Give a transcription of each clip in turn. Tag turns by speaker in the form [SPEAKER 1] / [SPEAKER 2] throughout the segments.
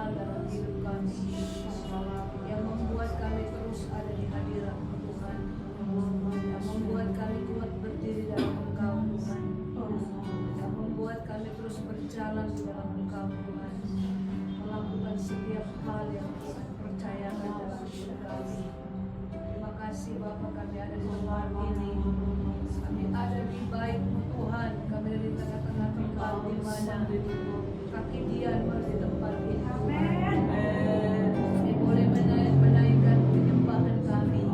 [SPEAKER 1] hal dalam hidup kami, yang membuat kami terus ada di hadirat Tuhan, yang membuat kami kuat berdiri dalam Engkau Tuhan, yang membuat kami terus berjalan di dalam Engkau Tuhan, melakukan setiap hal yang Tuhan percayakan dalam hidup kami. Terima kasih Bapa, kami ada di tempat ini, kami ada di baik-Mu Tuhan, kami ada di tengah-tengah tempat di mana kaki Dian di tempat ini. Kami boleh menaikkan penyembahan kami,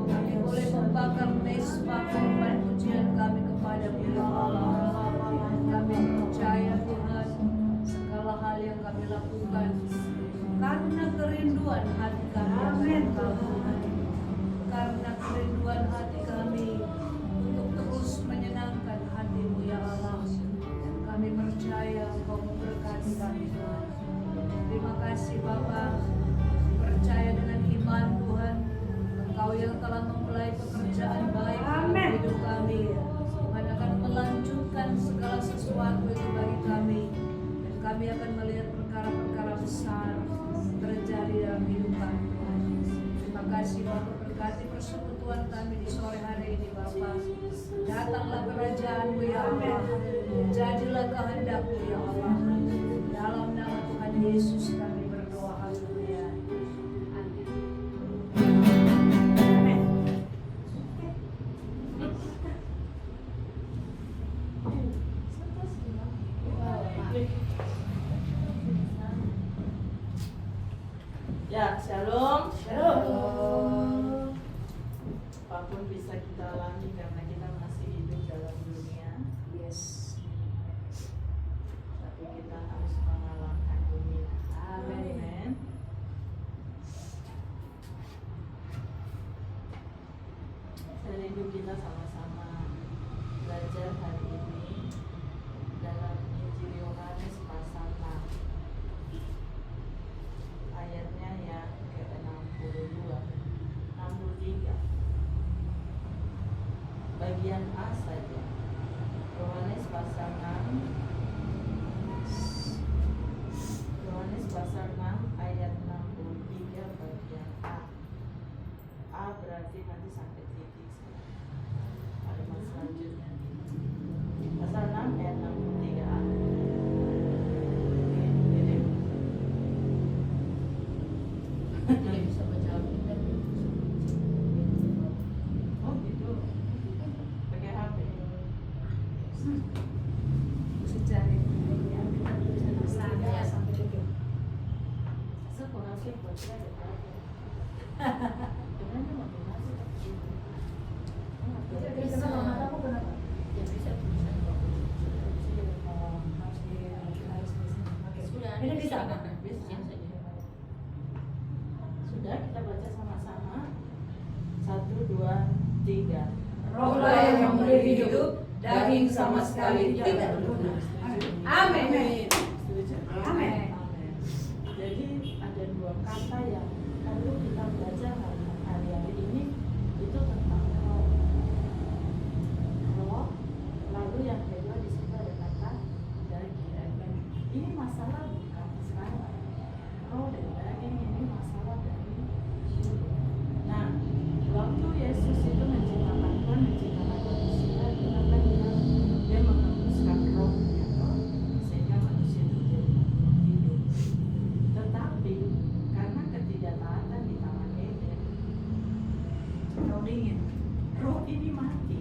[SPEAKER 1] kami boleh membakar mesbah korban pujian kami kepada-Mu ya Allah. Kami percaya Tuhan, segala hal yang kami lakukan karena kerinduan hati kami akan Engkau Tuhan, karena kerinduan hati kami untuk terus menyenangkan hati-Mu ya Allah. Dan kami percaya Engkau memberkati kami Tuhan. Terima kasih Bapa, percaya dengan iman Tuhan, Engkau yang telah memulai pekerjaan baik dalam hidup kami, Tuhan akan melanjutkan segala sesuatu itu bagi kami, dan kami akan melihat perkara-perkara besar terjadi dalam hidup kami Tuhan. Terima kasih Bapa, berkati persekutuan kami di sore hari ini Bapa. Datanglah kerajaan-Mu ya Allah, jadilah kehendak-Mu ya Allah. Dalam nama Tuhan Yesus kami berdoa, haleluya. Amin.
[SPEAKER 2] Ya, shalom.
[SPEAKER 1] Shalom.
[SPEAKER 2] Apapun bisa kita alami karena kita masih hidup dalam dunia.
[SPEAKER 1] Yes.
[SPEAKER 2] Tapi kita harus mengalahkan dunia.
[SPEAKER 1] Amin.
[SPEAKER 2] Amin. Saya rindu kita sama-sama belajar hari ini dalam Injil Yohanes pasal 6. Ayatnya yang ke-62, 63. Bagian A saja. Yohanes pasal 6. Yohanes pasal 6 ayat 63 bagian A. A berarti nanti sampai titik kalimat selanjutnya. Pasal 6 ayat 63A.
[SPEAKER 1] Tidak bisa baca Alkitab.
[SPEAKER 2] Oh gitu. Pakai HP.
[SPEAKER 1] Bisa cari Alkitab tulisan sana ya sampai titik.
[SPEAKER 2] Sekolah sih buat saya ada. Gimana mau gimana?
[SPEAKER 1] Bisa mama kamu kenapa?
[SPEAKER 2] Ya bisa tulisan
[SPEAKER 1] Sudah. Ini bisa kan?
[SPEAKER 2] Bisa saja. Sudah, kita baca sama-sama. 1, 2, 3.
[SPEAKER 1] Rohlah yang memberi hidup, daging sama sekali tidak berguna. Amin.
[SPEAKER 2] Setuju?
[SPEAKER 1] Amin.
[SPEAKER 2] Jadi ada dua kata yang perlu kita belajar hari-hari ini, itu tentang roh. Roh, lalu yang kedua di situ ada kata daging. Ini masalah bukan sekarang. Roh dan daging ini masalah dari dulu. Nah, waktu Yesus itu menciptakan Tuhan menciptakan manusia, Tuhan kan bilang dia menghembuskan rohnya sehingga manusia itu jadi hidup. Tetapi karena ketidaktaatan di Taman Eden, roh dingin, roh ini mati.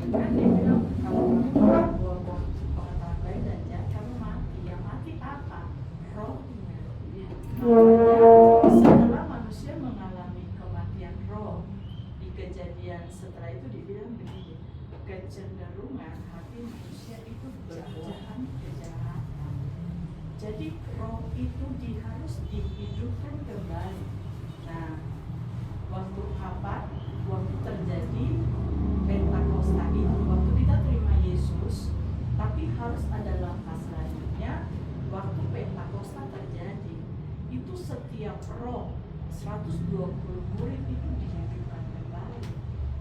[SPEAKER 2] Kan dia bilang kalau kamu makan buah-buah pengetahuan baik dan jahat, kamu mati. Yang mati apa? Rohnya. Makanya setelah manusia mengalami kematian roh, di Kejadian setelah itu dibilang begini, kecenderungan hati manusia itu berjalan kejahatan. Jadi roh itu harus dihidupkan kembali. Nah, waktu apa? Waktu terjadi Pentakosta itu, waktu kita terima Yesus, tapi harus ada langkah selanjutnya. Waktu Pentakosta terjadi, itu setiap roh 120 murid itu dihidupkan kembali,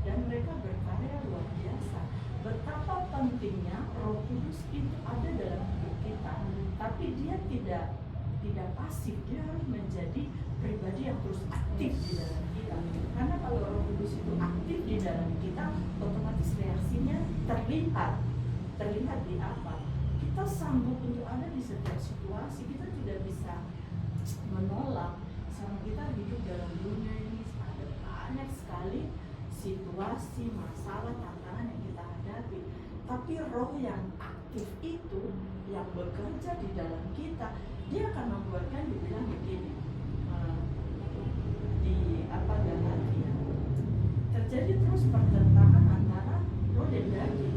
[SPEAKER 2] dan mereka berkarya luar biasa. Betapa pentingnya Roh Kudus itu ada dalam hidup kita, tapi dia tidak tidak pasif, dia harus menjadi pribadi yang terus aktif di dalam kita. Karena kalau Roh Kudus itu aktif di dalam kita, otomatis reaksinya terlihat di apa? Kita sanggup untuk ada di setiap situasi. Kita tidak bisa menolak. Sama kita hidup dalam dunia ini ada banyak sekali situasi, masalah, tantangan yang kita hadapi. Tapi roh yang aktif itu, yang bekerja di dalam kita, dia akan membuatkan, dibilang begini, di Galatia, terjadi terus pertentangan antara roh dan daging.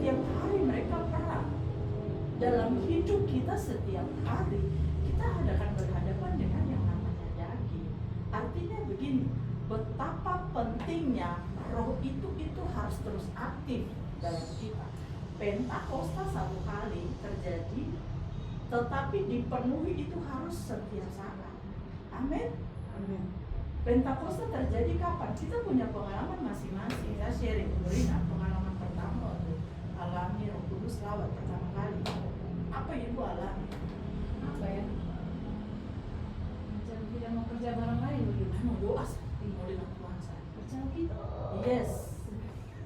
[SPEAKER 2] Tiap hari mereka perang. Dalam hidup kita setiap hari, kita akan berhadapan dengan yang namanya daging. Artinya begini, betapa pentingnya roh itu harus terus aktif dalam kita. Pentakosta satu kali terjadi, tetapi dipenuhi itu harus setiap saat. Amin.
[SPEAKER 1] Amin.
[SPEAKER 2] Pentakosta terjadi kapan? Kita punya pengalaman masing-masing. Saya sharing Rina, pengalaman pertama waktu alami Roh Kudus lawat pertama kali. Apa ibu alami?
[SPEAKER 1] Apa ya? Macam tidak mau kerja bareng lain begitu.
[SPEAKER 2] Mau doa, mau dengan Tuhan saya.
[SPEAKER 1] Macam gitu.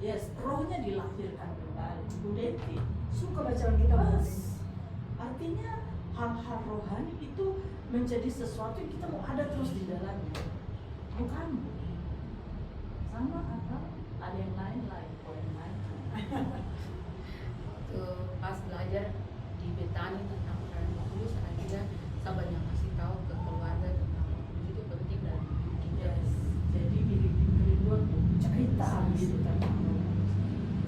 [SPEAKER 2] Yes, rohnya dilahirkan kembali. Bu Deti
[SPEAKER 1] Suka bacaan kita
[SPEAKER 2] Bas. Artinya hal-hal rohani itu menjadi sesuatu yang kita mau ada terus di dalamnya. Bukan sama atau ada yang lain poin lain.
[SPEAKER 3] Pas belajar di Betani tentang peran Roh Kudus, akhirnya saya banyak kasih tahu ke keluarga tentang Roh Kudus itu penting dalam hidup kita.
[SPEAKER 2] Yes. Jadi milik kerinduan tuh cerita gitu tentang Roh Kudus.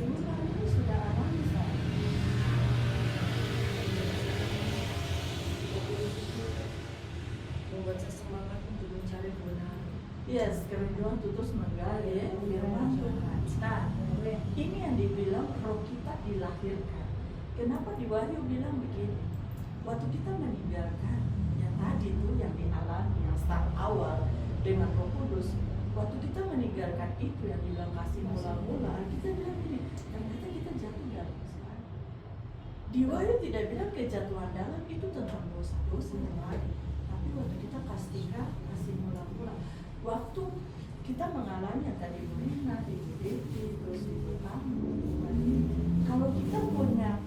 [SPEAKER 2] Ibu kali ini sudah alami saya.
[SPEAKER 3] Membuat saya semangat untuk mencari kebenaran.
[SPEAKER 2] Yes, kerinduan tuh terus menggali firman Tuhan. Nah, ini yang dibilang roh kita dilahirkan. Kenapa di Wahyu bilang begini? Waktu kita meninggalkan yang tadi itu yang dialami, yang start awal dengan Roh Kudus, waktu kita meninggalkan itu yang dibilang kasih mula-mula, kita bilang gini, ternyata kita jatuh dalam kesalahan. Di Wahyu tidak bilang kejatuhan dalam itu tentang dosa-dosa yang lain, tapi waktu kita kasih mula-mula, waktu kita mengalami yang tadi Bu Rina, Ibu Deti, terus Ibu kamu, kalau kita punya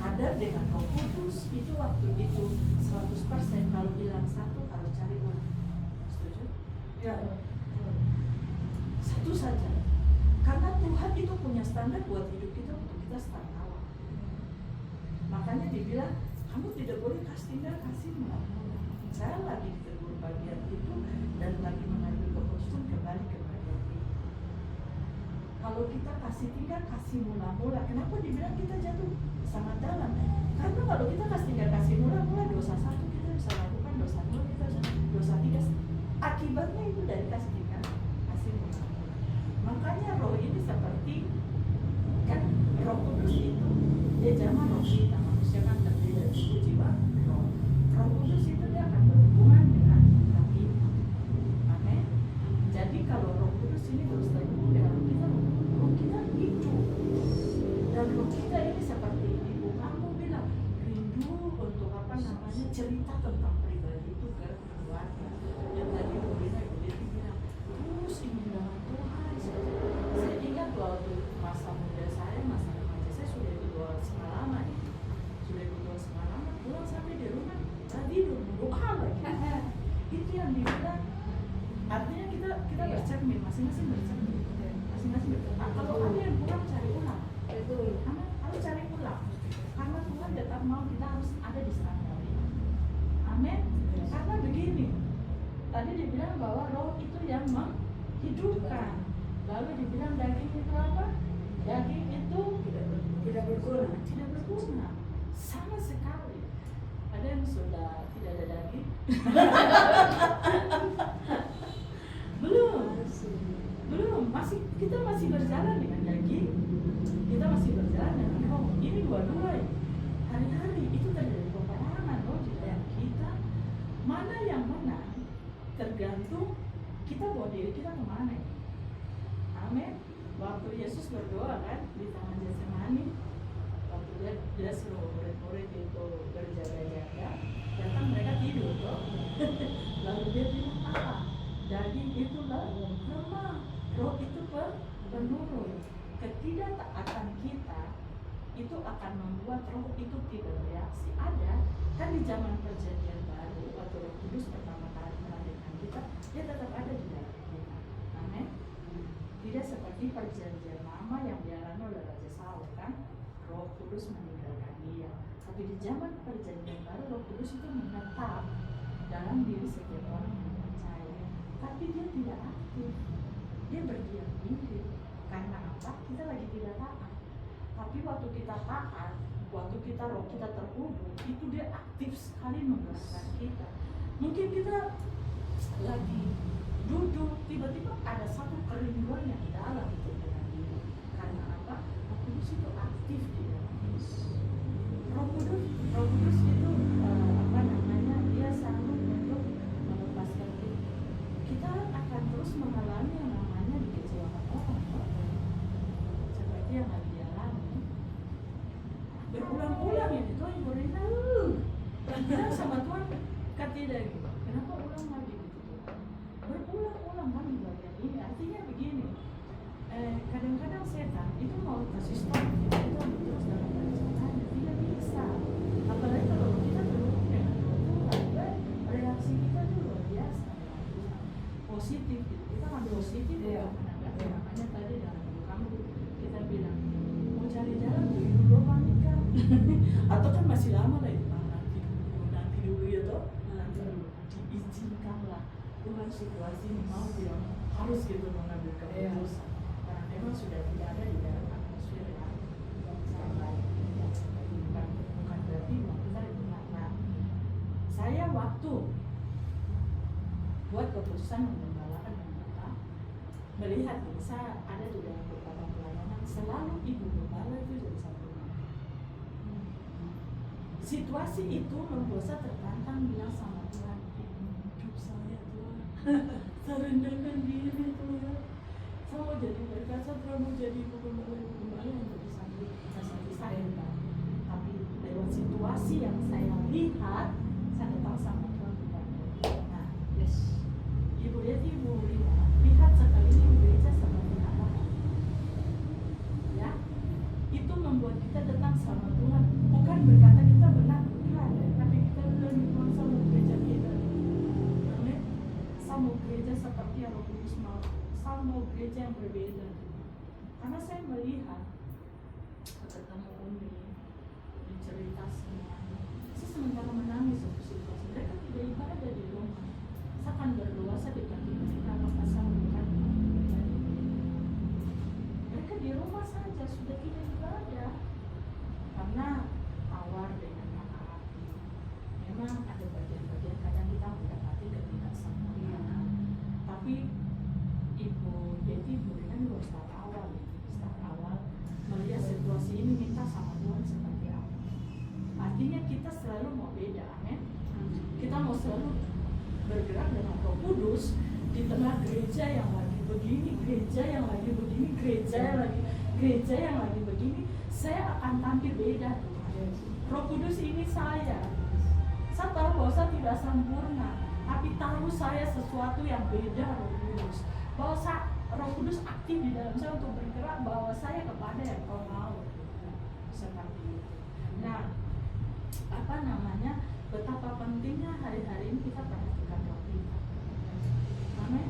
[SPEAKER 2] kadar dengan Roh Kudus, itu waktu itu 100%. Kalau bilang satu harus cari ulang. Setuju?
[SPEAKER 1] Ya.
[SPEAKER 2] Satu saja. Karena Tuhan itu punya standar buat hidup kita untuk kita start awal. Makanya dibilang kamu tidak boleh kasih mula-mula. Saya lagi ditegur bagian itu dan lagi mengambil keputusan kembali ke bagian itu. Kalau kita kasih mula-mula, kenapa dibilang kita jatuh sangat dalam? Karena kalau kita kasih mula-mula, dosa satu kita bisa lakukan, dosa dua kita bisa, dosa tiga. Akibatnya itu dari kasih mula-mula. Makanya roh ini seperti kan Roh Kudus itu dia zaman roh kita, manusia kan terdiri dari jiwa, roh. Roh Kudus itu dia akan berhubungan dengan roh kita. Amin. Jadi kalau Roh Kudus ini terus terhubung dengan kita, roh kita hidup. Dan roh kita ini seperti ibu kamu bilang, rindu untuk cerita tentang pribadi itu ke keluarga. Yang tadi Bu Rina, Ibu Deti bilang, terus ingin dengan Tuhan. Saya ingat waktu masa muda saya, masa remaja saya sudah ikut doa semalaman. Pulang sampai di rumah, tidur, doa lagi. Itu yang dibilang, artinya kita bercermin, masing-masing bercermin. Kalau ada yang kurang, cari ulang. Harus cari ulang. Karena Tuhan tetap mau kita harus ada di sana. Amin. Karena begini, tadi dibilang bahwa roh itu yang menghidupkan. Lalu dibilang daging itu apa? Daging itu tidak berguna sama sekali. Ada yang sudah tidak ada daging? belum, kita masih berjalan dengan daging, kita masih berjalan dengan roh. Ini dua-dua ya. Hari-hari itu terjadi peperangan roh di dalam kita. Mana yang menang tergantung kita bawa diri kita kemana. Amin. Waktu Yesus berdoa kan di taman Getsemani, waktu dia dia suruh murid-murid itu berjaga-jaga, datang mereka tidur toh. Lalu dia bilang apa? Daging itu lemah, roh itu penurun. Ketidaktaatan kita itu akan membuat roh itu tidak bereaksi. Ada kan di zaman perjanjian baru waktu Roh Kudus pertama kali melahirkan kita, dia tetap ada di dalam kita. Amin. Tidak seperti perjanjian lama yang dialami oleh Raja Saul kan, Roh Kudus meninggalkan dia. Tapi di zaman perjanjian baru Roh Kudus itu menetap dalam diri setiap orang yang percaya. Tapi dia tidak aktif, dia berdiam diri. Karena apa? Kita lagi tidak taat. Tapi waktu kita taat, waktu kita roh kita terhubung, itu dia aktif sekali menggerakkan kita. Mungkin kita lagi duduk, tiba-tiba ada satu kerinduan yang dalam itu dalam diri. Karena apa? Roh Kudus itu aktif di dalam diri. Roh Kudus itu dia sanggup untuk melepaskan kita. Kita akan terus mengalami yang namanya dikecewakan orang, seperti yang lagi dialami. Berulang-ulang ya itu Ibu Rina. Bilang sama Tuhan, tidak gitu. Kenapa ulang lagi gitu Tuhan? Berulang-ulang kan di bagian ini. Artinya begini. Kadang-kadang setan itu mau kasih stop kita itu terus dalam perencanaan tidak bisa. Apalagi kalau kita terus dengan Tuhan, reaksi kita itu luar biasa. Positif gitu. Kita kan positif ya. Makanya tadi dalam kamu kita bilang mau cari jalan dulu panik kan. Atau kan masih lama lah itu nanti dulu ya toh. Nanti dulu diizinkanlah Tuhan situasi ini mau bilang harus gitu mengambil keputusan. Karena memang sudah tidak ada di dalam atmosfer yang baik. Bukan berarti kita benar. Nah, saya waktu buat keputusan menggembalakan dan kita melihat ini, saya ada di dalam beberapa pelayanan selalu ibu gembala itu jadi satu nama. Situasi itu membuat saya tertantang bilang sama Tuhan, hidup saya Tuhan, saya rendahkan diri Tuhan, saya mau jadi berkat, saya mau jadi ibu gembala yang jadi sambil saya tapi lewat situasi yang saya lihat, saya datang sama Tuhan bukan. Nah, Ibu lihat Ibu lihat sekali ini gereja seperti apa? Ya, itu membuat kita datang sama Tuhan. Bukan berkata kita benar, bukan, tapi kita bilang Tuhan sama gereja kita. Amin. Sama gereja seperti yang Roh Kudus mau. Sama gereja yang berbeda. Karena saya melihat ketemu Umi, dicerita semuanya. Saya sementara menangis untuk situasi. Mereka tidak ibadah di rumah. Saya akan berdoa, saya dekati mereka, apakah saya bukan mereka di rumah saja sudah tidak ibadah karena tawar dengan hati. Memang ada bagian-bagian kadang kita mendapati ketidaksempurnaan, tapi Ibu Yeti berikan dua start awal melihat situasi ini, minta sama Tuhan seperti apa. Artinya kita selalu mau beda, amin. Kita mau selalu bergerak dengan Roh Kudus di tengah gereja yang lagi begini, gereja yang lagi begini, gereja yang lagi begini. Saya akan tampil beda Tuhan. Roh Kudus ini saya tahu bahwa saya tidak sempurna, tapi tahu saya sesuatu yang beda Roh Kudus. Bahwa Roh Kudus aktif di dalam saya untuk bergerak, bahwa saya kepada yang kau mau. Seperti itu. Nah, betapa pentingnya hari-hari ini kita perhatikan roh kita. Amin.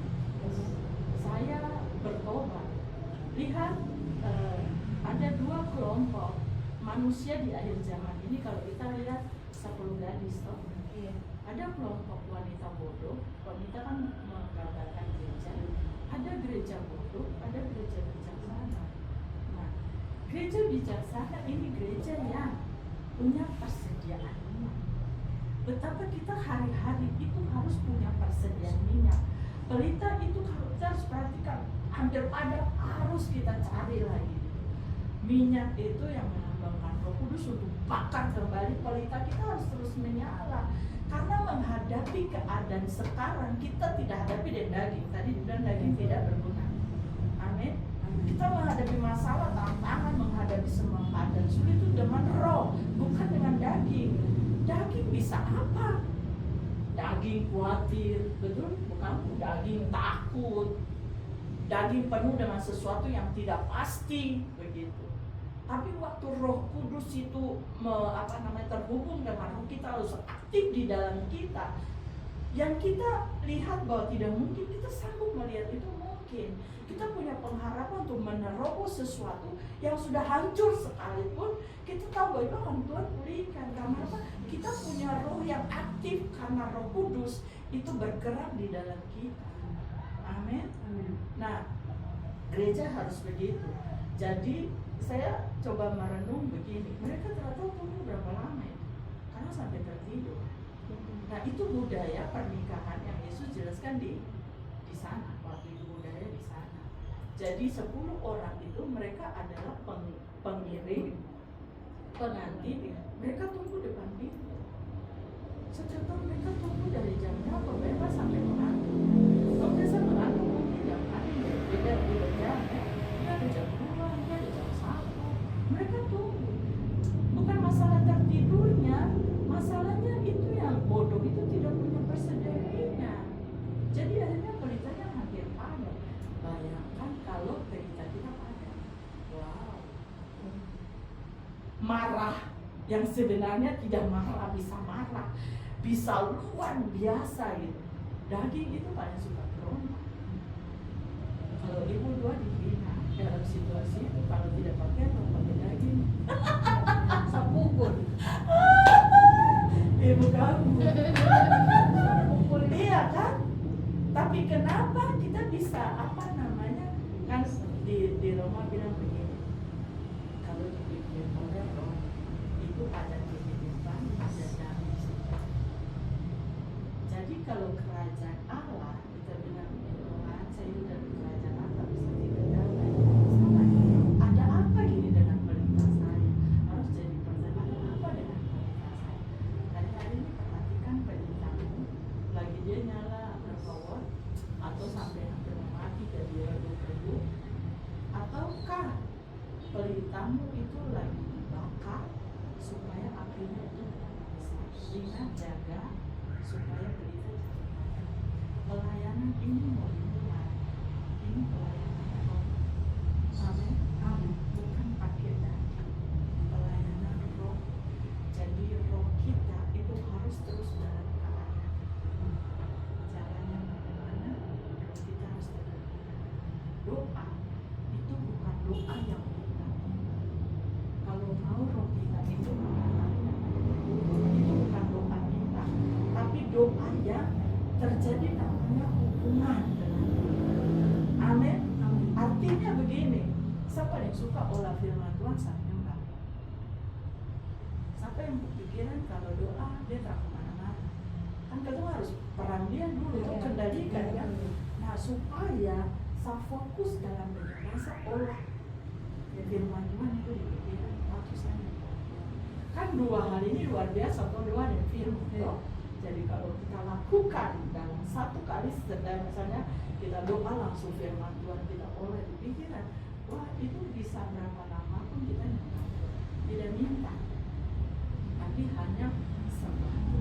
[SPEAKER 2] Saya bertobat. Lihat, ada dua kelompok manusia di akhir zaman ini. Kalau kita lihat 10 gadis, toh, ada kelompok wanita bodoh. Wanita kan menggambarkan gereja. Ada gereja bodoh, ada gereja bijaksana. Nah, gereja bijaksana ini gereja yang punya persediaan minyak. Betapa kita hari-hari itu harus punya persediaan minyak. Pelita itu kita harus perhatikan, hampir pada harus kita cari lagi. Minyak itu yang melambangkan Roh Kudus untuk bakar kembali pelita, kita harus terus menyala. Karena menghadapi keadaan sekarang, kita tidak hadapi dengan daging. Tadi dibilang daging tidak berguna. Amin. Kita menghadapi masalah, tantangan, menghadapi semua keadaan sulit itu dengan roh. bisa apa? Daging khawatir, betul? Bukan? Daging takut, daging penuh dengan sesuatu yang tidak pasti, begitu. Tapi waktu Roh Kudus itu terhubung dengan Roh kita, harus aktif di dalam kita, yang kita lihat bahwa tidak mungkin, kita sanggup melihat itu mungkin. Kita punya pengharapan untuk menerobos sesuatu yang sudah hancur sekalipun, kita tahu bahwa itu akan Tuhan pulihkan. Karena apa? Kita punya roh yang aktif, karena Roh Kudus itu bergerak di dalam kita. Amin. Nah, gereja harus begitu. Jadi saya coba merenung begini, mereka ternyata tunggu berapa lama ya? Karena sampai tertidur. Nah, itu budaya pernikahan yang Yesus jelaskan di sana. Waktu itu budaya di sana. Jadi 10 orang itu mereka adalah pengiring, pengantin. Mereka tunggu depan pintu. Setiap tahun mereka tunggu dari jam berapa? Mereka sampai mengantuk. Kalau biasa mengantuk mungkin jam ada yang beda 2 jam. Ini ada jam 2, ini ada jam 1. Mereka tunggu. Bukan masalah tertidurnya, masalahnya itu yang bodoh itu tidak punya persediaannya. Jadi akhirnya pelitanya hampir padat. Bayangkan kalau pelita kita padat. Wow. Marah yang sebenarnya tidak marah, bisa luar biasa gitu. Daging itu paling suka berontak. Kalau ibu dua dihina dalam situasi itu, kalau tidak pakai daging
[SPEAKER 1] Sapukul.
[SPEAKER 2] ibu kamu iya kan? Tapi kenapa kita bisa kan di Roma bilang begini, kalau dibikin oleh roh itu ada kehidupan, ada damai sejahtera. Jadi kalau kerajaan Allah, kita bilang Tuhan, saya sudah di kerajaan Allah, bisa tidak damai. Sama, ada apa gini dengan pelita saya? Harus jadi pertanyaan, ada apa dengan pelita saya? Hari-hari ini perhatikan pelitamu, lagi dia nyala berapa watt, atau sampai hampir mati dan dia redup, ataukah pelitamu itu lagi dibakar supaya apinya itu bisa. Ingat, jaga supaya pelita jangan padam. Pelayanan ini mau dimulai, ini pelayanan roh. Amin. Bukan pakai daging, pelayanan roh. Jadi roh kita itu harus terus dalam keadaan. Caranya bagaimana? Roh kita harus dalam keadaan. Doa itu bukan doa yang kita minta. Kalau mau roh kita itu mengalami, itu bukan doa minta, tapi doa yang terjadi namanya hubungan dengan Tuhan. Amin. Artinya begini, siapa yang suka olah firman Tuhan sambil enggak? Siapa yang berpikiran kalau doa dia tak kemana-mana? Kan kita harus peran dia dulu untuk kendalikan ya. Nah, supaya saya fokus dalam berbahasa olah firman Tuhan itu dipikiran waktu saya. Kan 2 hal ini luar biasa, atau doa dan firman. Jadi kalau kita lakukan dalam 1 kali, misalnya kita doa langsung firman Tuhan kita olah di pikiran, wah itu bisa berapa lama pun kita tidak minta, tapi hanya sembahku.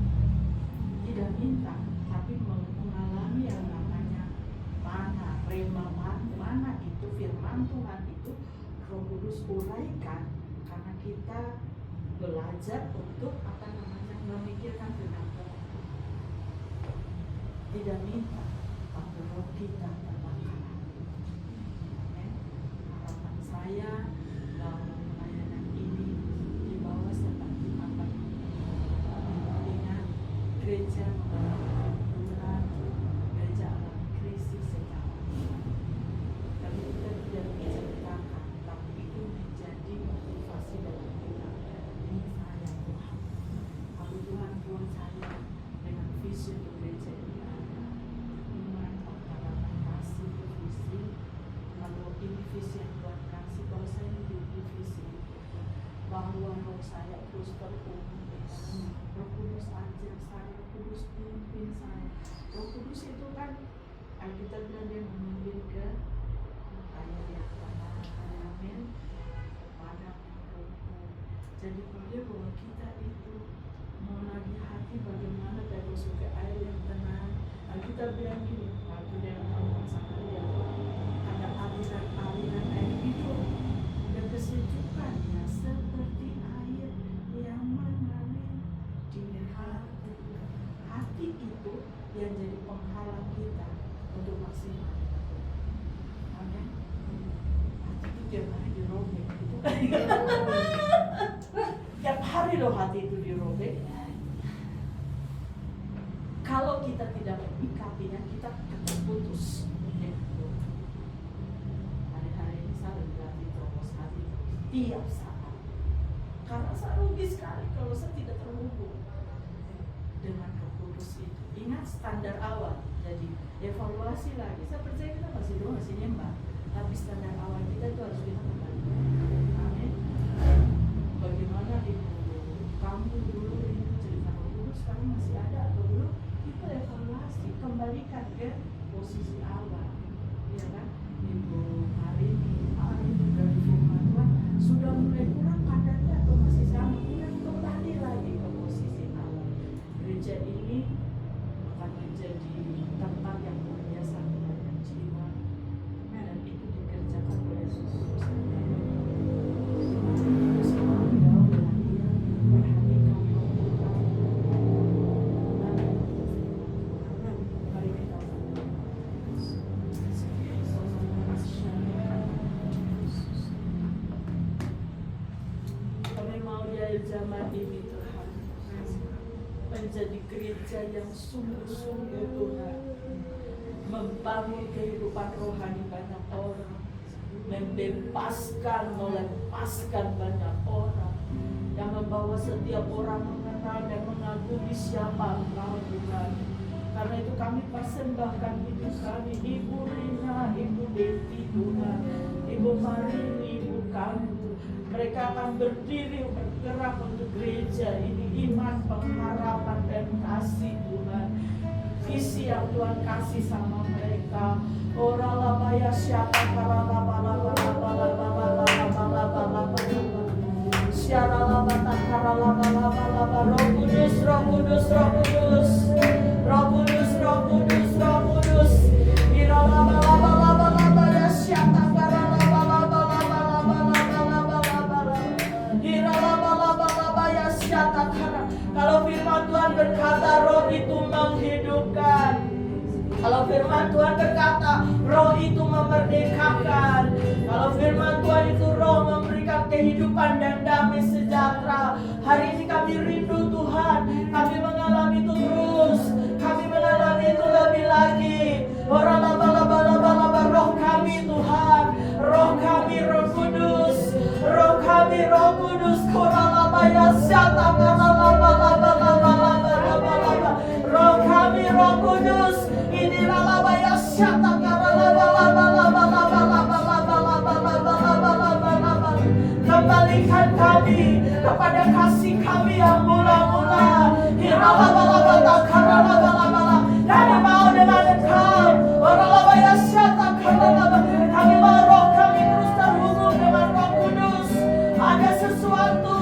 [SPEAKER 2] Tidak minta, tapi mengalami yang namanya mana, rema mana itu firman Tuhan itu Roh Kudus uraikan, karena kita belajar untuk memikirkan firman Tuhan. Tidak minta, tapi roh kita terbakar. Harapan saya dalam pelayanan ini di bawah seperti apa? Ingat, gereja mengalami kemunduran, gereja alami krisis secara tapi kita tidak menceritakan, tapi itu menjadi motivasi dalam kita. Ini saya Tuhan, aku Tuhan saya dengan visi untuk gereja ini. Visi yang Tuhan kasih, kalau saya memiliki visi bahwa roh saya terus terhubung, Roh Kudus ajar saya, Roh Kudus pimpin saya. Roh Kudus itu kan kita bilang dia memimpin ke ayat yang amin kepada rohku. Jadi kalau dia bahwa kita itu mau lagi hati bagaimana dari suka air yang tenang. Nah, kita bilang gini, waktu dia ngomong sama dia, ada aliran air hidup dan kesejukannya seperti air yang mengalir di hati. Hati itu yang jadi penghalang kita untuk maksimal. Amin. Hati itu tiap hari dirobek gitu kan. Tiap hari loh hati itu dirobek. Kalau kita tidak menyikapinya, kita akan terputus. Hari-hari ini saya berlatih terus hati tiap saat. Karena saya rugi sekali kalau saya tidak terhubung dengan Roh Kudus itu. Ingat standar awal. Jadi evaluasi lagi. Saya percaya kita masih nyembah. Tapi standar awal kita itu harus kita kembali. Amin. Bagaimana ibu kamu dulu ini cerita Roh Kudus sekarang masih ada atau belum? Itu evaluasi, kembalikan ke posisi awal, ya kan? Ibu hari ini dari firman Tuhan sudah mulai kurang kadarnya atau masih sama? Kurang, kembali lagi ke posisi awal. Gereja ini akan menjadi tempat yang biasa banyak jiwa dan itu dikerjakan oleh Yesus. Zaman ini Tuhan menjadi gereja yang sungguh-sungguh Tuhan membangun kehidupan rohani banyak orang, membebaskan, melepaskan banyak orang, yang membawa setiap orang mengenal dan mengagumi siapa Engkau Tuhan. Karena itu kami persembahkan hidup kami, Ibu Rina, Ibu Deti Tuhan, Ibu Marini, Ibu kami. Mereka akan berdiri bergerak untuk gereja ini, iman, pengharapan dan kasih Tuhan. Visi yang Tuhan kasih sama mereka. Ora labaya siapa kara laba laba laba laba laba laba laba laba siara laba takara laba laba laba. Roh Kudus, Roh Kudus, Roh Kudus, Roh Kudus, Roh Kudus, Roh Kudus. Ira laba laba laba laba ya siapa kara laba laba laba laba laba laba laba. Ira laba laba laba ya siapa kara. Kalau firman Tuhan berkata roh itu menghidupkan. Kalau firman Tuhan berkata roh itu memerdekakan. Kalau firman Tuhan itu roh memberikan kehidupan dan damai sejahtera. Hari ini kami rindu Tuhan. Kami mengalami itu terus. Kami mengalami itu lebih lagi. Ora laba laba laba laba. Roh kami Tuhan. Roh kami Roh Kudus. Roh kami Roh Kudus. Kora laba ya syata kara laba laba laba laba laba laba. Roh kami Roh Kudus. Inilah laba ya syata kara laba laba laba laba laba laba laba laba laba laba laba. Kembalikan kami kepada kasih kami yang mula-mula. Hira laba laba takara laba laba laba. Kami mau dengan Engkau. Ora laba ya syata kara laba. Kami mau roh kami terus terhubung dengan Roh Kudus. Ada sesuatu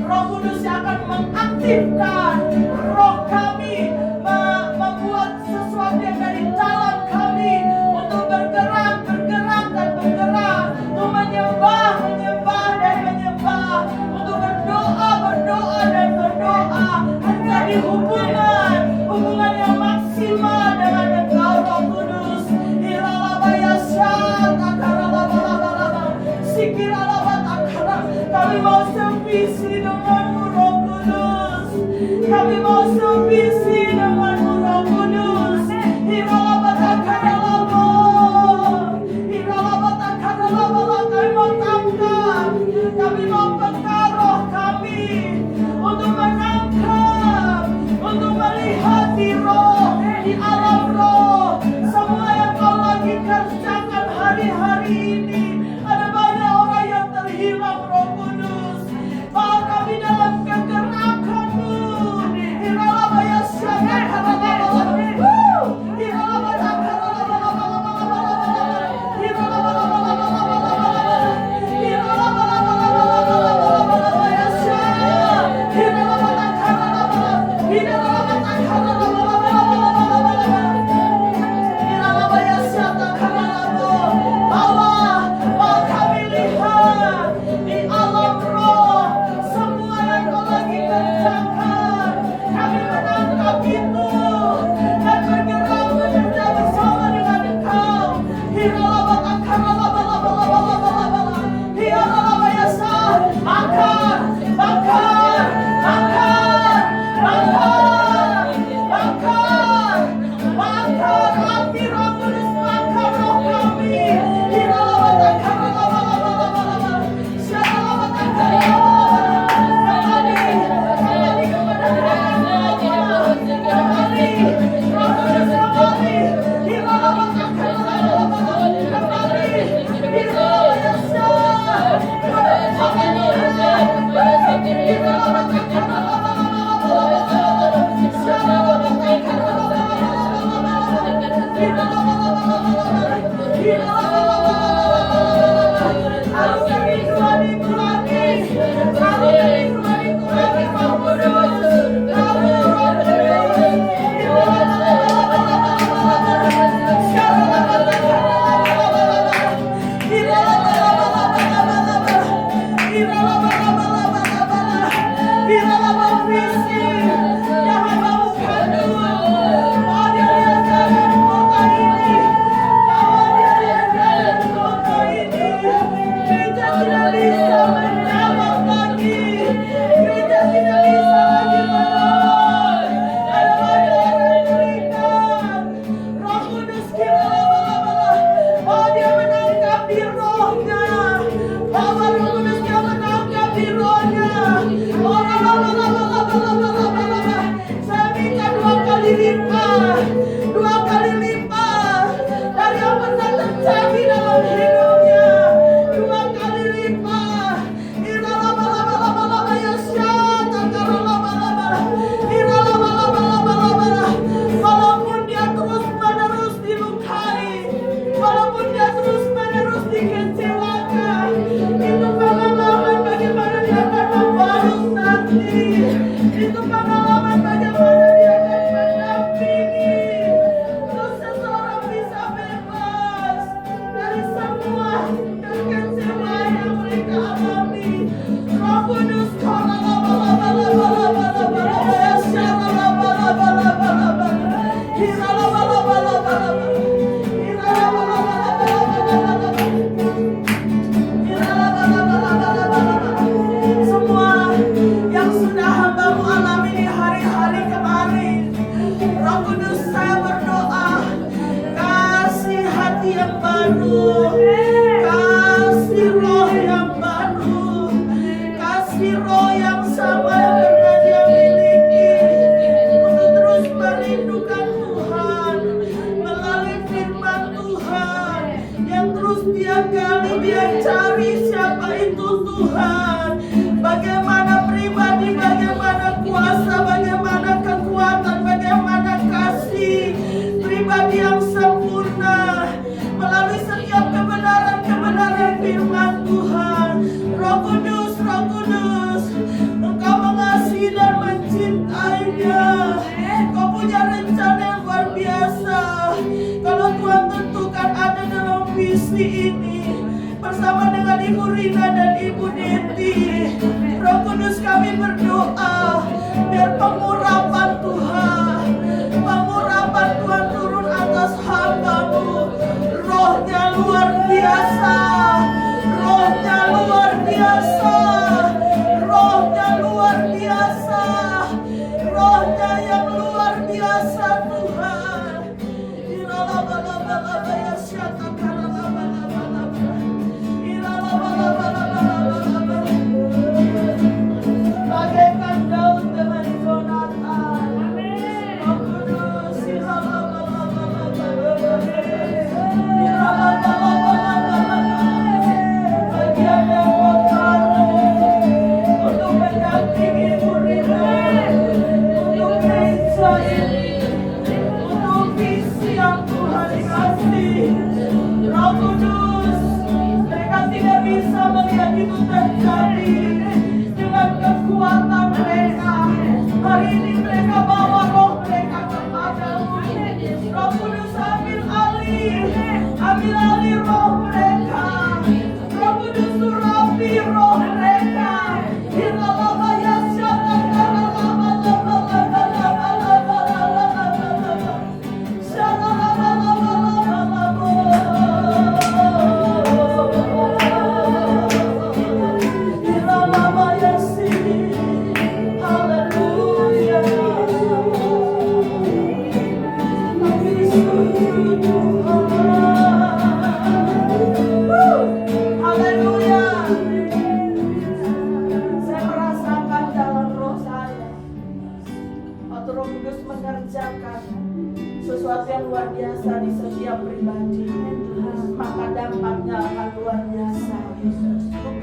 [SPEAKER 2] Roh Kudus yang akan mengaktifkan roh kami, membuat sesuatu yang dari dalam kami untuk bergerak, bergerak dan bergerak, untuk menyembah, menyembah dan menyembah, untuk berdoa, berdoa dan berdoa, menjadi hubungan, hubungan yang maksimal dengan Engkau Roh Kudus. Hiralabaya syata karalaba-laba-laba, sikiralaba takara. Kami mau sevisi denganmu Roh Kudus. Kami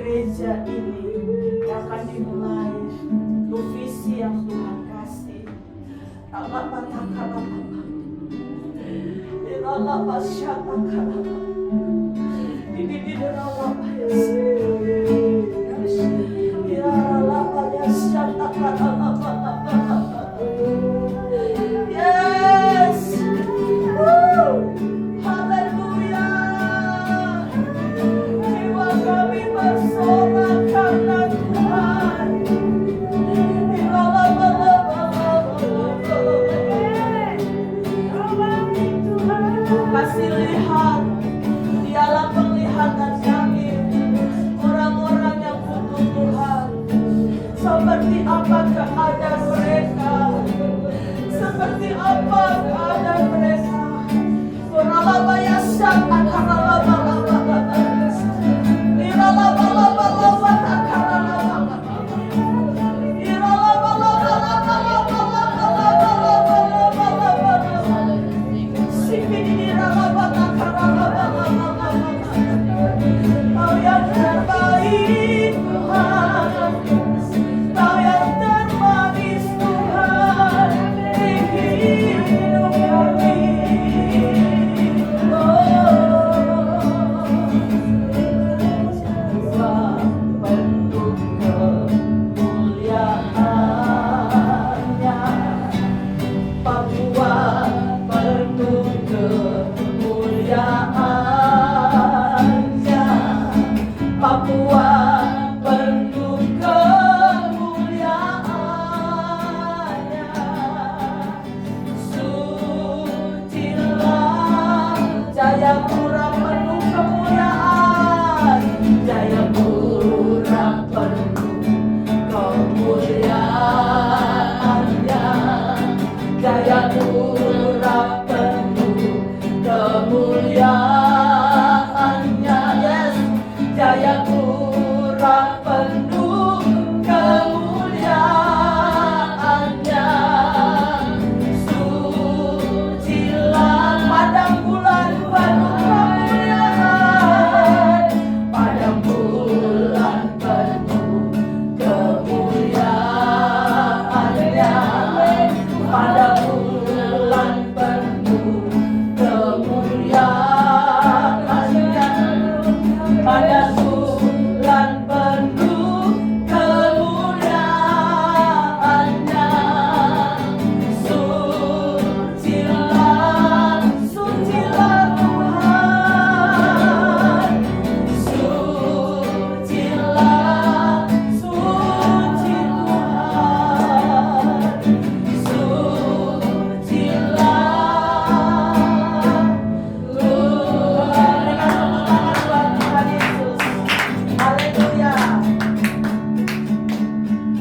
[SPEAKER 2] Gereja ini akan dimulai Yes. Woo. Haleluya. Jiwa kami bersorak karena Tuhan. Kasih lihat, dialah penglihatan kami, orang-orang yang butuh Tuhan. Seperti apa keadaan mereka? Seperti apa keadaan mereka? Kau yang terbaik Tuhan, Kau yang termanis Tuhan di hidup kami. Penuh kemuliaannya, Papua penuh kemuliaannya, Papua penuh kemuliaannya. Sucilah Jayapura penuh kemuliaan, Jayapura penuh kemuliaannya, Jayapura penuh kemuliaannya. Yes, Jayapura penuh kemuliaannya. Sucilah padang bulan penuh kemuliaan, padang bulan penuh kemuliaannya, padang bulan penuh kemuliaannya, pada bulan penuh kemuliaannya. Sucilah, sucilah Tuhan, sucilah, suci Tuhan, sucilah Tuhan Yesus. Haleluya.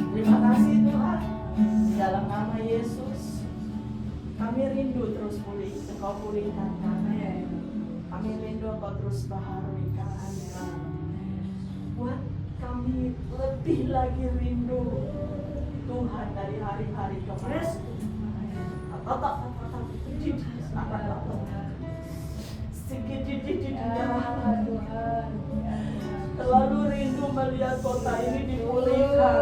[SPEAKER 2] Terima kasih Tuhan. Di dalam nama Yesus, kami rindu terus pulih, Engkau pulihkan kami. Kami rindu Engkau terus baharui kami. Buat kami lebih lagi rindu Tuhan dari hari-hari kemarin. Terlalu rindu melihat kota ini dipulihkan.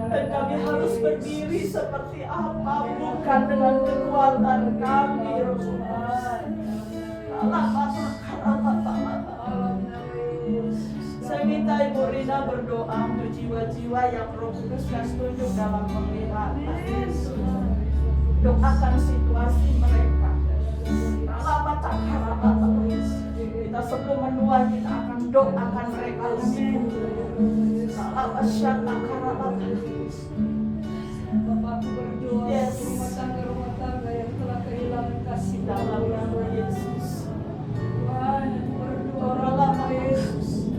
[SPEAKER 2] Dan kami harus berdiri seperti apa, bukan dengan kekuatan kami, Tuhan. Saya minta Ibu Rina berdoa untuk jiwa-jiwa yang Roh Kudus kasih tunjuk dalam penglihatan. Doakan situasi mereka. Kita sebelum menua, kita akan doakan mereka lebih dulu.
[SPEAKER 1] Bapakku berdoa
[SPEAKER 2] Yes.
[SPEAKER 1] rumah tangga yang telah kehilangan kasih
[SPEAKER 2] Dalam nama Yesus.
[SPEAKER 1] Tuhan, berdoa Bapak Yesus.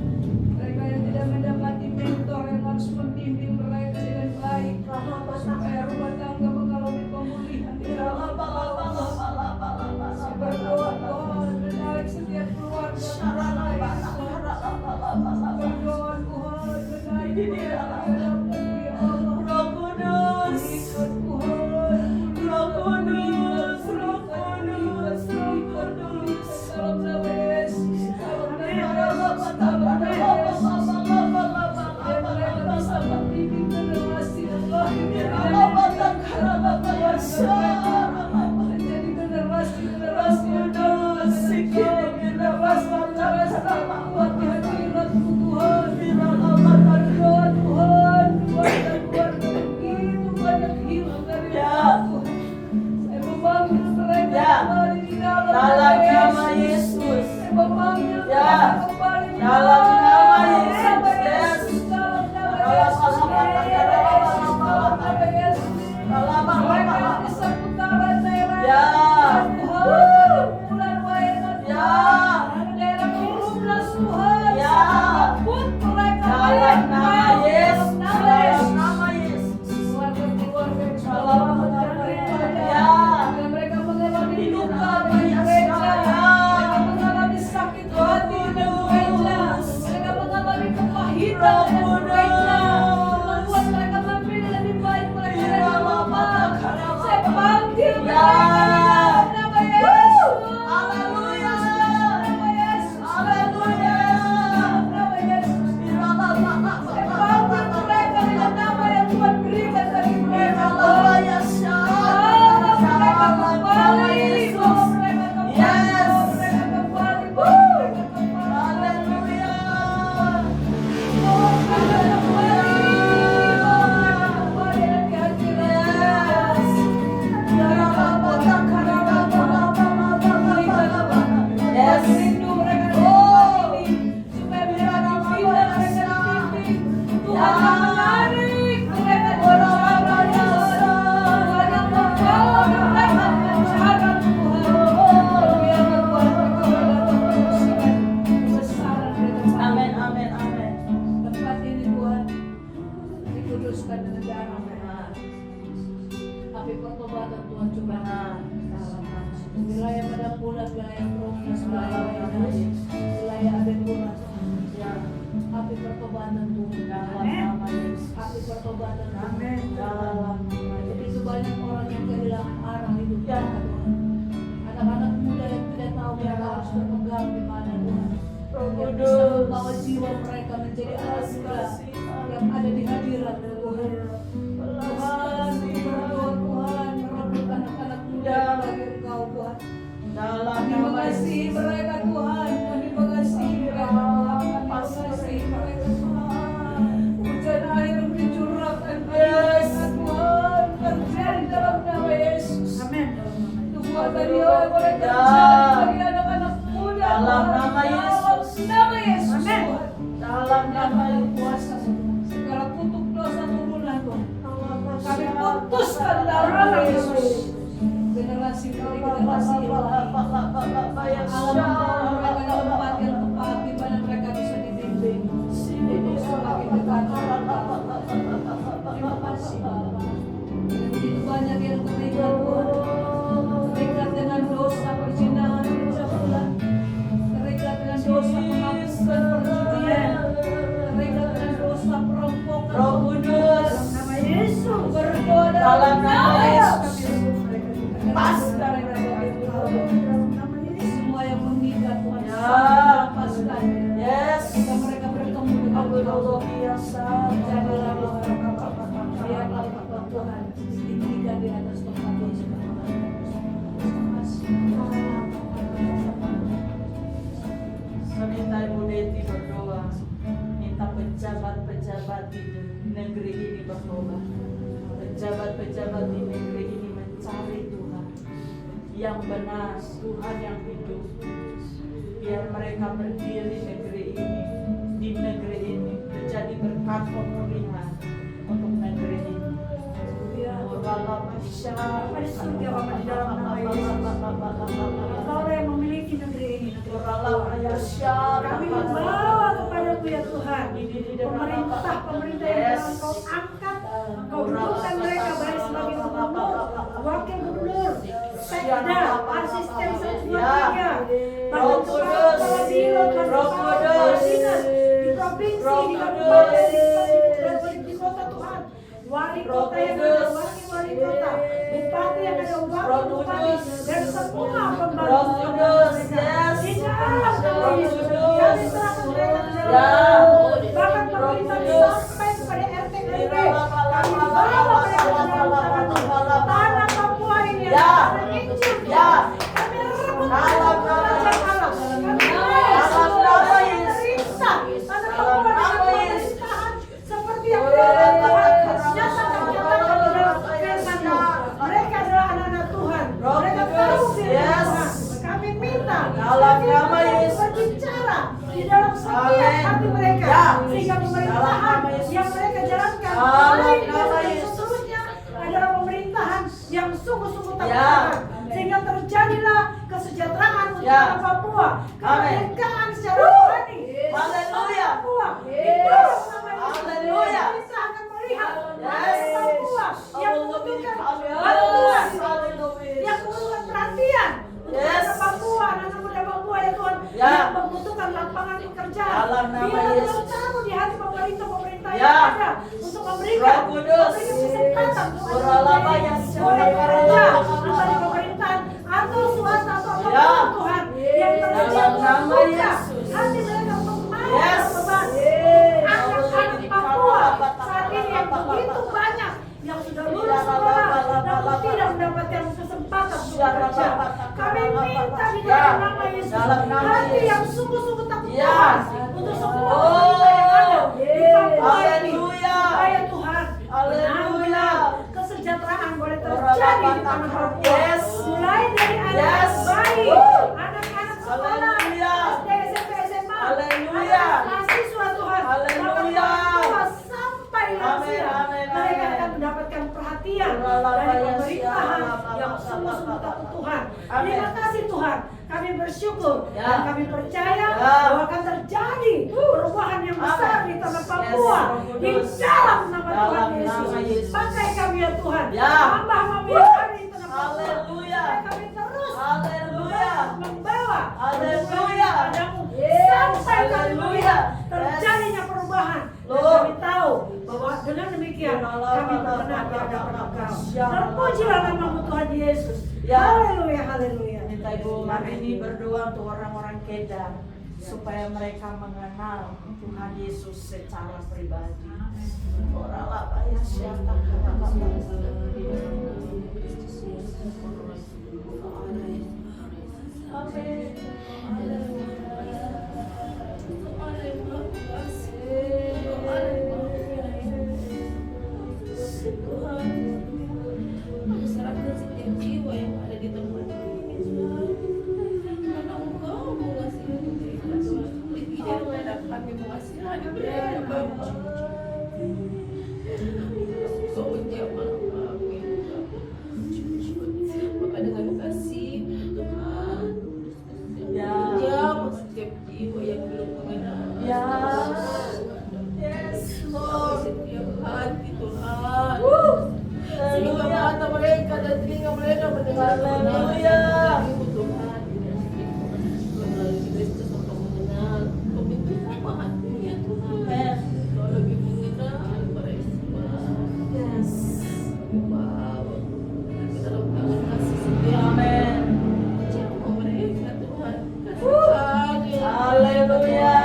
[SPEAKER 1] Mereka yang tidak mendapati mentor yang harus membimbing mereka dengan baik, supaya rumah tangga mengalami pemulihan di dalam Bapa. Saya berdoa Tuhan, menarik setiap keluarga Berdoa Tuhan, menarik keluarga ya Allah.
[SPEAKER 2] Roh Kudus,
[SPEAKER 1] Ikut Tuhan,
[SPEAKER 2] Roh Kudus, Roh Kudus, Roh Kudus.
[SPEAKER 1] dalam nama Yesus, dalam nama kuduskan dengan darah Tuhan. Api pertobatan Tuhan coba wilayah Madapulat, wilayah Provinsi, wilayah Abetulan, api pertobatan Tuhan, api pertobatan Tuhan. Begitu banyak orang yang kehilangan arah hidupnya Tuhan. Anak-anak muda yang tidak tahu mereka harus berpegang di mana Tuhan. Yang bisa membawa jiwa mereka menjadi anugerah yang ada di hadirat Tuhan. Tuhan, berdoa Tuhan, merebut anak-anak muda bagi Engkau Tuhan. Kami mengasihi mereka Tuhan, kami mengasihi mereka Tuhan, kami mengasihi mereka Tuhan. Hujan air dicurahkan pada Tuhan, terjadi dalam nama Yesus. Amin. Tuhan tadi boleh terjadi bagi anak-anak muda
[SPEAKER 2] Dalam nama Yesus.
[SPEAKER 1] Nama Yesus. Amin.
[SPEAKER 2] Dalam nama
[SPEAKER 1] kuasa segala kutuk dosa turunan Tuhan. Kami putuskan dalam nama Yesus. Generasi demi generasi alam mereka di tempat yang tepat di mana mereka bisa dibimbing untuk semakin dekat. Terima kasih Bapa. Begitu banyak yang terikat Tuhan, terikat dengan dosa perzinahan, pencabulan, terikat dengan dosa penghapusan perjudian, terikat dengan dosa perampokan.
[SPEAKER 2] Roh Kudus,
[SPEAKER 1] Nama Yesus berdoa dalam nama Yesus. Lepaskan semua yang mengikat Tuhan, lepaskan.
[SPEAKER 2] Yes.
[SPEAKER 1] Jika mereka bertemu dengan
[SPEAKER 2] Allah biasa.
[SPEAKER 1] jadilah biarlah Tuhan ditinggikan di atas tempat Yesus.
[SPEAKER 2] Saya minta Ibu Deti berdoa, minta pejabat-pejabat di negeri ini berdoa, pejabat-pejabat di negeri ini mencari Tuhan yang benar, Tuhan yang hidup. Biar mereka berdiri di negeri ini menjadi berkat pemulihan untuk negeri ini.
[SPEAKER 1] Bapa di surga, Bapa di dalam nama Yesus. Engkau yang memiliki negeri ini. Kami membawa kepadamu ya Tuhan pemerintah yang telah Engkau angkat, Engkau dudukkan mereka baik sebagai gubernur, wakil gubernur, sekda, asisten 1, 2, 3, bahkan kepala biro, kepala dinas di provinsi, di kabupaten, di kota Tuhan, wali kota yang ada, wakil wali kota, bupati yang ada, wakil bupati, dan semua pembantu mereka. Di dalam nama Yesus, kami serahkan mereka ke dalam, bahkan pemerintah sampai kepada RT RW, kami bawa mereka ke dalam tanah Papua ini, tanah Injil, kami rebut kerajaan Allah, kami bawa pemerintah tanah Papua dengan pemerintahan seperti yang nyatakan di dalam firman-Mu. Mereka adalah anak-anak Tuhan, mereka tahu firman Tuhan. Kami minta
[SPEAKER 2] dalam nama Yesus
[SPEAKER 1] berbicara di dalam setiap hati mereka, sehingga pemerintahan yang mereka jalankan baik dan seterusnya adalah pemerintahan yang sungguh-sungguh tak bertahan, sehingga terjadilah kesejahteraan untuk anak Papua, kemerdekaan secara rohani.
[SPEAKER 2] Haleluya.
[SPEAKER 1] Papua di dalam nama Yesus.
[SPEAKER 2] Haleluya.
[SPEAKER 1] Kita akan melihat anak Papua yang membutuhkan bantuan, yang membutuhkan perhatian. Anak Papua, anak muda Papua ya Tuhan, yang membutuhkan lapangan pekerjaan.
[SPEAKER 2] Dalam nama
[SPEAKER 1] Biar
[SPEAKER 2] Yesus.
[SPEAKER 1] taruh di hati pemerintah yang ada untuk memberikan
[SPEAKER 2] Roh Kudus.
[SPEAKER 1] kesempatan untuk
[SPEAKER 2] Beralaba yang
[SPEAKER 1] boleh bekerja entah di pemerintahan atau swasta atau apapun Tuhan yang tersedia
[SPEAKER 2] Dalam nama
[SPEAKER 1] membuka
[SPEAKER 2] Yesus.
[SPEAKER 1] hati mereka untuk mau
[SPEAKER 2] Yes.
[SPEAKER 1] beban. Anak-anak Papua saat ini yang begitu banyak yang sudah lulus sekolah namun tidak mendapatkan kesempatan untuk bekerja. Kami minta di dalam nama Yesus hati yang sungguh-sungguh takut Tuhan untuk semua pemerintah yang ada di Papua ini. Supaya Tuhan benar-benar kesejahteraan boleh terjadi di tanah Papua. Mulai dari anak bayi, anak-anak sekolah, SD, SMP, SMA, anak mahasiswa Tuhan, bahkan tua sampai lansia, mereka akan mendapatkan perhatian dari pemerintahan yang sungguh-sungguh takut Tuhan. Terima kasih Tuhan, kami bersyukur dan kami percaya bahwa akan terjadi perubahan yang besar di tanah Papua di dalam nama Tuhan
[SPEAKER 2] Tuhan.
[SPEAKER 4] Ya.
[SPEAKER 2] Tambah membimbing kami Tuhan.
[SPEAKER 4] Haleluya.
[SPEAKER 2] Kami terus
[SPEAKER 4] Haleluya.
[SPEAKER 2] membawa
[SPEAKER 4] Haleluya.
[SPEAKER 2] padamu
[SPEAKER 4] Yes.
[SPEAKER 2] sampai kami
[SPEAKER 4] Haleluya.
[SPEAKER 2] melihat terjadinya perubahan. Dan
[SPEAKER 4] Lord.
[SPEAKER 2] kami tahu bahwa dengan demikian kami berkenan di hadapan Engkau. Terpujilah namamu Tuhan Yesus.
[SPEAKER 4] Ya.
[SPEAKER 2] Haleluya, haleluya.
[SPEAKER 4] Minta Ibu Marini berdoa untuk orang-orang Kedah supaya mereka mengenal Tuhan Yesus secara pribadi. Oralah bayar siapa Amin.
[SPEAKER 3] Serahkan setiap jiwa yang ada di tempat ini Tuhan. Karena Engkau mengasihi mereka Tuhan. Lebih daripada kami mengasihani mereka Bapa. Engkau menjamah kami Maka dengan kasih Tuhan
[SPEAKER 4] Ya.
[SPEAKER 3] menjamah setiap jiwa yang belum mengenal
[SPEAKER 4] Ya. Yes, Lord.
[SPEAKER 3] setiap hati Tuhan. Sehingga
[SPEAKER 4] Haleluya.
[SPEAKER 3] mata mereka dan telinga mereka mendengar
[SPEAKER 4] Haleluya.
[SPEAKER 3] Ibu Tuhan melalui Kristus untuk mengenal pemimpin hatinya Tuhan.
[SPEAKER 4] Amen.
[SPEAKER 3] Kau lebih mengenal mereka.
[SPEAKER 4] Yes.
[SPEAKER 3] Bawa ke dalam tangan kasih setia.
[SPEAKER 4] Amen.
[SPEAKER 3] Jamah mereka Tuhan. Kasih
[SPEAKER 4] Haleluya.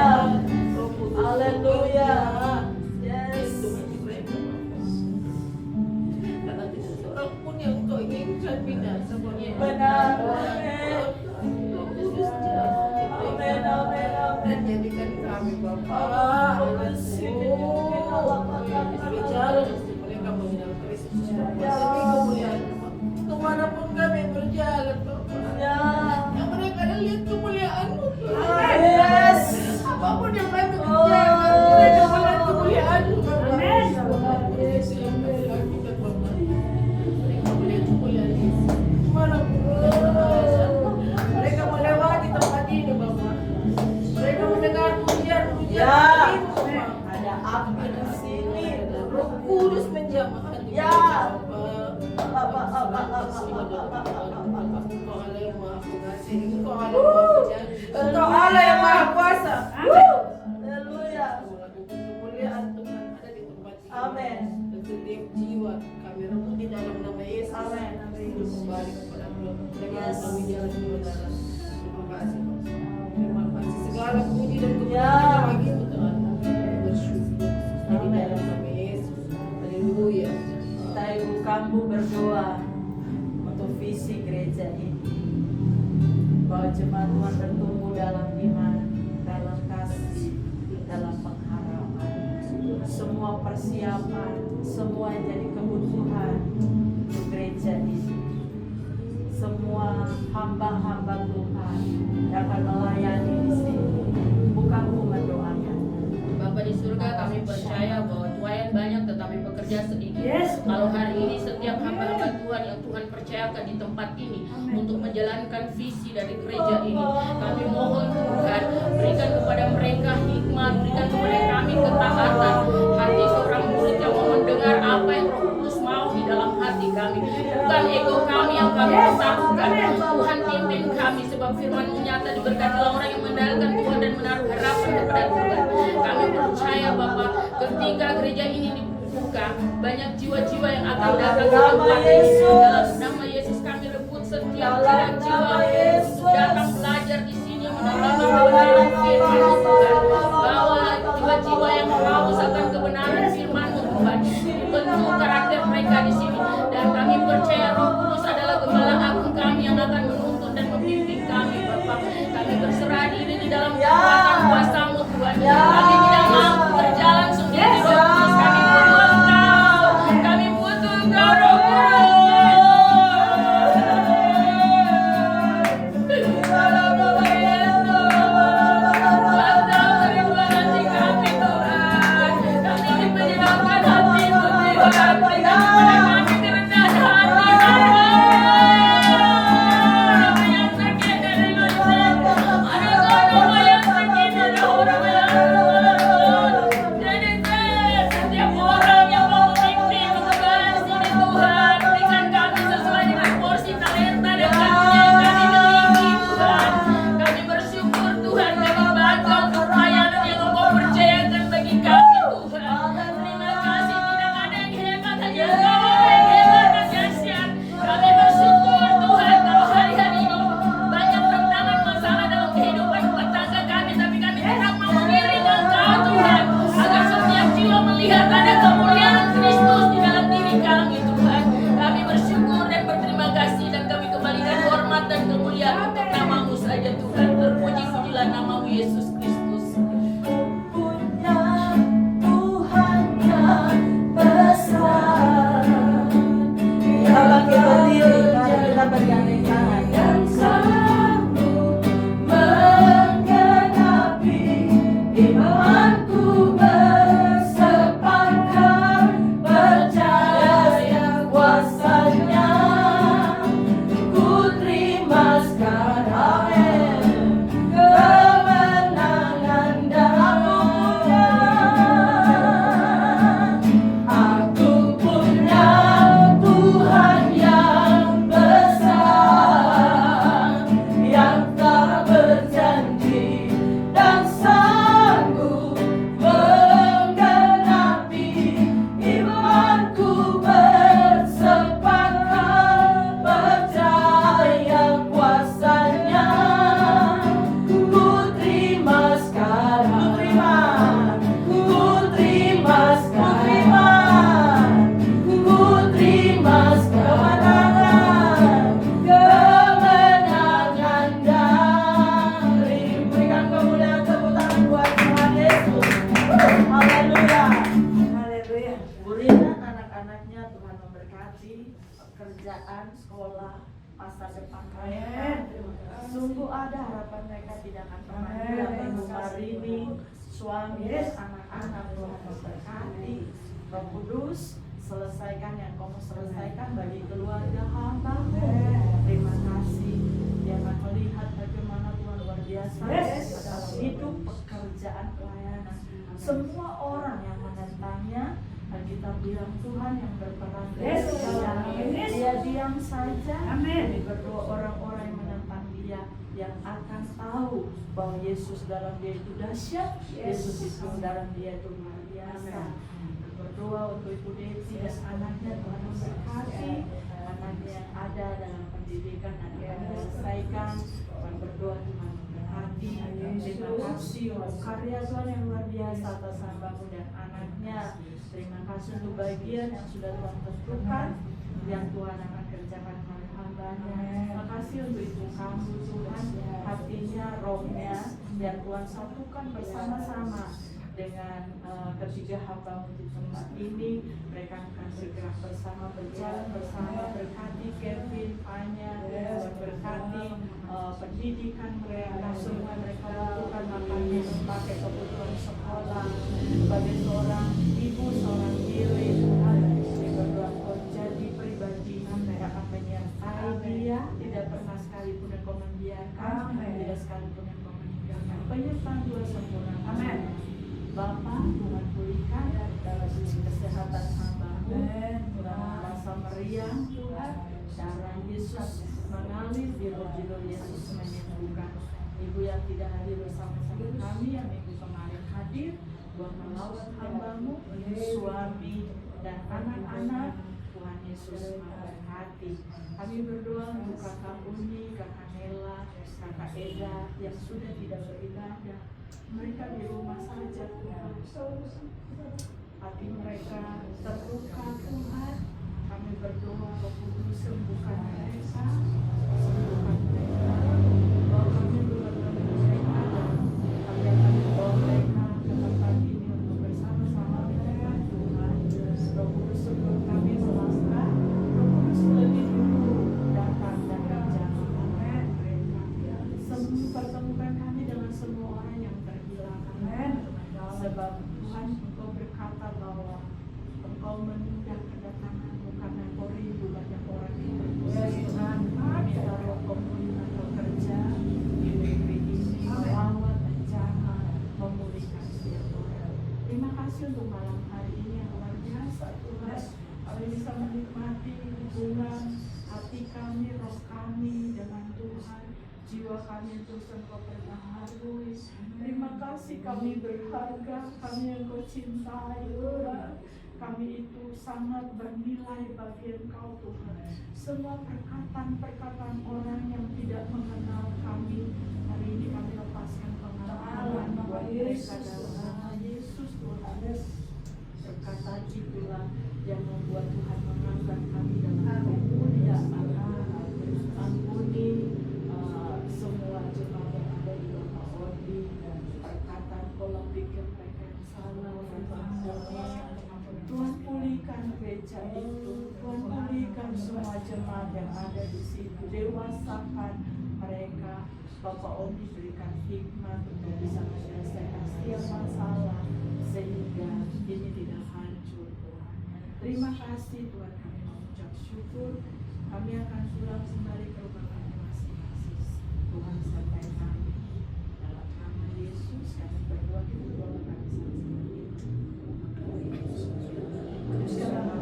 [SPEAKER 3] Roh Kudus
[SPEAKER 4] Haleluya.
[SPEAKER 3] bekerja.
[SPEAKER 4] Yes.
[SPEAKER 3] Itu hati mereka karena tidak seorang pun yang Kau inginkan binasa
[SPEAKER 4] Benar. Amin.
[SPEAKER 3] Roh Kudus jalan di mereka.
[SPEAKER 4] Amin. Amin. Amin.
[SPEAKER 3] Dan jadikan kami Bapa berjalan mereka mengenal Kristus Bapa demi kemuliaan kemanapun kami berjalan Bapa
[SPEAKER 4] Ya.
[SPEAKER 3] yang mereka lihat kemuliaan-Mu
[SPEAKER 4] Yes.
[SPEAKER 3] apapun yang kami kerjakan mereka melihat kemuliaan-Mu Bapa
[SPEAKER 2] Amin.
[SPEAKER 3] Yesus yang kami lakukan Bapa mereka melihat kemuliaan Yesus kemanapun mereka berada mereka melewati tempat ini Bapa mereka mendengar pujian-pujian
[SPEAKER 4] Ya.
[SPEAKER 3] kami Bapa
[SPEAKER 4] Ada api di sini.
[SPEAKER 3] Roh Kudus menjamah hati
[SPEAKER 4] Ya.
[SPEAKER 3] Bapa. Engkau Allah yang Maha Pengasih, Engkau Allah yang Maha Penyayang, Engkau Allah yang Maha Kuasa.
[SPEAKER 4] Haleluya.
[SPEAKER 3] Melakukan kemuliaan Tuhan ada di tempat ini.
[SPEAKER 4] Amin.
[SPEAKER 3] Dan setiap jiwa kami rebut di dalam nama Yesus.
[SPEAKER 4] Amin.
[SPEAKER 3] Untuk kembali kepada Allah. Mereka
[SPEAKER 4] Yes.
[SPEAKER 3] kami jalan kebenaran. Terima kasih Bapa. Terima kasih segala puji dan
[SPEAKER 4] Ya.
[SPEAKER 3] kemuliaan bagi-Mu Tuhan. Kami bersyukur. Di dalam nama Yesus. Haleluya.
[SPEAKER 4] Kita Ibu Kambu berdoa untuk visi gereja ini, bahwa jemaat Tuhan bertumbuh dalam iman, dalam kasih, dalam pengharapan. Semua persiapan, semua yang jadi kebutuhan untuk gereja ini. Semua hamba-hamba Tuhan yang akan melayani di sini. Ibu Kambu mendoakan.
[SPEAKER 3] Bapa di surga, kami percaya bahwa Tuhan banyak tetapi pekerja sedikit.
[SPEAKER 2] Yes.
[SPEAKER 3] Kalau hari ini setiap hamba-hamba Tuhan yang Tuhan percayakan di tempat ini untuk menjalankan visi dari gereja ini, kami mohon Tuhan berikan kepada mereka hikmat, berikan kepada kami ketaatan, hati seorang murid yang mau mendengar apa yang Roh Kudus mau di dalam hati kami, bukan ego kami yang kami besarkan. Tuhan pimpin kami sebab firman-Mu nyata diberkatilah orang yang mengandalkan Tuhan dan menaruh harapan kepada Tuhan. Kami percaya Bapa, ketika gereja ini dibuka, banyak jiwa-jiwa yang akan datang ke tempat ini. Dalam nama Yesus kami rebut setiap jiwa-jiwa untuk datang belajar di sini menerima kebenaran firman-Mu Tuhan. Bawalah jiwa-jiwa yang haus akan kebenaran firman-Mu Tuhan. Bentuk karakter mereka di sini. Dan kami percaya Roh Kudus adalah gembala agung kami yang akan menuntun dan membimbing kami Bapa. Kami berserah diri di dalam kekuatan kuasa-Mu Tuhan. Kami tidak mampu berjalan sendiri Roh Kudus. Kami butuh Engkau. Kami butuh Engkau Roh Kudus. Kami
[SPEAKER 4] anak-anaknya, Tuhan memberkati pekerjaan, sekolah, masa depan mereka. Sungguh ada harapan mereka tidak akan pernah hilang. Ibu Marini, suami dan anak-anak, Tuhan memberkati. Roh Kudus, selesaikan yang kamu selesaikan bagi keluarga hamba-Mu. Terima kasih. Dia akan melihat bagaimana Tuhan luar biasa dalam hidup, pekerjaan, pelayanan. Semua orang yang menentangnya, kita bilang Tuhan yang berperan. Dia diam saja. Kami berdoa orang-orang yang menentang dia yang akan tahu bahwa Yesus dalam dia itu dahsyat, Yesus itu dalam dia itu luar biasa. Berdoa untuk Ibu Desi dan anaknya, Tuhan memberkati anaknya yang ada dalam pendidikan dan akan menyelesaikan. Tuhan berdoa Tuhan memberkati. Terima kasih untuk karya Tuhan yang luar biasa atas hamba-Mu dan anaknya. Terima kasih untuk bagian yang sudah Tuhan tentukan, yang Tuhan akan kerjakan oleh hamba-Nya. Terima kasih untuk Ibu kamu Tuhan, hatinya, rohnya, yang Tuhan satukan bersama-sama dengan ketiga hamba-Mu di tempat ini. Mereka akan bergerak bersama, berjalan bersama. Berkati Kevin, Fanya, berkati pendidikan mereka, semua mereka butuhkan makannya, pakai kebutuhan sekolah. Sebagai seorang ibu, seorang diri, Tuhan, saya berdoa Kau jadi pribadi yang akan menyertai dia, tidak pernah sekalipun Engkau membiarkan, tidak sekalipun Engkau meninggalkan. Penyertaan Tuhan sempurna. Amin. Bapak, Tuhan pulihkan dalam sisi kesehatan hamba-Mu. Tuhan rasa meriang Tuhan, darah Yesus mengalir, jalur Yesus menyembuhkan. Ibu yang tidak hadir bersama-sama kami yang minggu kemarin hadir, Tuhan melawat hamba-Mu, suami dan anak-anak. Tuhan Yesus memberkati. Kami berdoa untuk Kakak Uni, Kakak Nela, Kakak Eda yang sudah tidak beribadah. Mereka di rumah saja Tuhan. Hati mereka terluka Tuhan. Kami berdoa Roh Kudus sembuhkan mereka. Sembuhkan mereka. Bawa kami bersama mereka dan kami akan membawa mereka ke tempat ini untuk bersama-sama mereka Tuhan. Roh Kudus sebelum kami selesai, Roh Kudus lebih dulu datang dan berjalan mereka. Pertemukan kami dengan semua orang yang terhilang. Sebab Tuhan Engkau berkata bahwa Engkau menunda kedatangan-Mu karena Engkau rindu banyak orang yang berdosa. Tuhan, kami taruh komunitas bekerja di negeri ini, merawat, menjaga, memulihkan setiap orang. Terima kasih untuk malam hari ini yang luar biasa Tuhan. Kami bisa menikmati hubungan hati kami, roh kami dengan Tuhan. Jiwa kami terus Engkau perbaharui. Terima kasih kami berharga, kami yang Engkau cintai Tuhan. Kami itu sangat bernilai bagi Engkau Tuhan. Semua perkataan-perkataan orang yang tidak mengenal kami, hari ini kami lepaskan pengenalan buat mereka dalam nama Yesus Tuhan. Perkataan itulah yang membuat Tuhan mengangkat kami dalam kemuliaan. Ampuni semua jemaat yang ada di Bapak Odi, perkataan pola pikir mereka yang salah. Tuhan pulihkan gereja itu, Tuhan pulihkan semua jemaat yang ada di situ, dewasakan mereka. Bapak Odi berikan hikmat untuk bisa menyelesaikan setiap masalah sehingga ini tidak hancur Tuhan. Terima kasih Tuhan, kami mengucap syukur. Kami akan pulang kembali ke rumah kami masing-masing. Tuhan sertai kami. Dalam nama Yesus kami berdoa, kita doa kami sama-sama.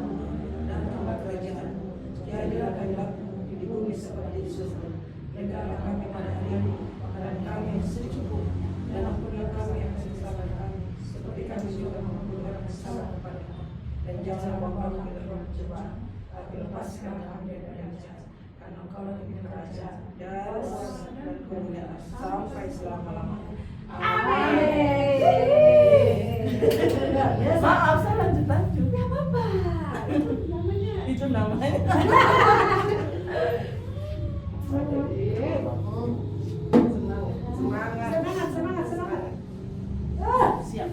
[SPEAKER 5] Datanglah kerajaan-Mu, jadilah kehendak-Mu di bumi seperti di surga. Berikanlah kami pada hari ini makanan kami yang secukupnya, dan ampunilah kami yang mensalahkan kami, seperti kami juga mengampuni orang yang salah kepada kami. Dan janganlah bawa kami ke dalam pencobaan, tapi lepaskan kami dari yang jahat. Karena Engkau lah yang kerajaan dan kuasa dan kemuliaan sampai selama-lamanya. Amin.
[SPEAKER 4] Maaf, saya lanjut. Gak apa-apa. Itu namanya. Semangat. Siap.